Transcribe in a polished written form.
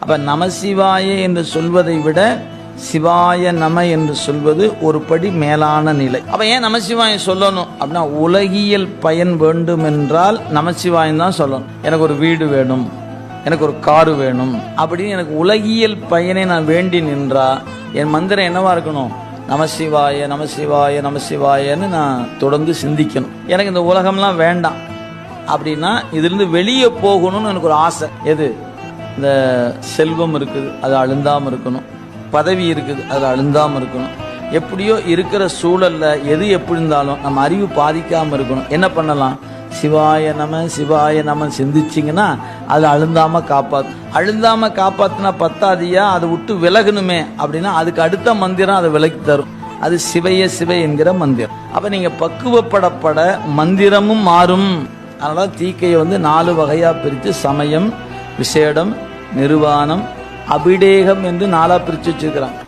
அப்ப நமசிவாய என்று சொல்வதை விட சிவாய நம என்று சொல்வது ஒரு படி மேலான நிலை. அப்ப ஏன் நமசிவாயம் சொல்லணும் அப்படின்னா, உலகியல் பயன் வேண்டும் என்றால் நமசிவாயம் தான் சொல்லணும். எனக்கு ஒரு வீடு வேணும், எனக்கு ஒரு காரு வேணும் அப்படின்னு எனக்கு உலகியல் பயனை நான் வேண்டி நின்றா என் மந்திரம் என்னவா இருக்கணும்? நமசிவாய நமசிவாய நமசிவாயன்னு நான் தொடர்ந்து சிந்திக்கணும். எனக்கு இந்த உலகம்லாம் வேண்டாம் அப்படின்னா இதிலிருந்து வெளியே போகணும்னு எனக்கு ஒரு ஆசை. எது? இந்த செல்வம் இருக்குது, அது அழுந்தாமல் இருக்கணும். பதவி இருக்குது, அதில் அழுந்தாமல் இருக்கணும். எப்படியோ இருக்கிற சூழல்ல எது எப்படி இருந்தாலும் நம்ம அறிவு பாதிக்காமல் இருக்கணும். என்ன பண்ணலாம்? சிவாய நம சிவாய நம சிந்திச்சிங்கன்னா அதில் அழுந்தாம காப்பாத்தினா பத்தாதியா, அதை விட்டு விலகணுமே அப்படின்னா அதுக்கு அடுத்த மந்திரம் அதை விலக்கி தரும். அது சிவைய சிவை என்கிற மந்திரம். அப்ப நீங்க பக்குவப்படப்பட மந்திரமும் மாறும். அதனால தீக்கையை 4 வகையா பிரித்து சமயம், விசேடம், நிர்வாணம், அபிடேகம் என்று 4 பிரித்து வச்சிருக்கிறாங்க.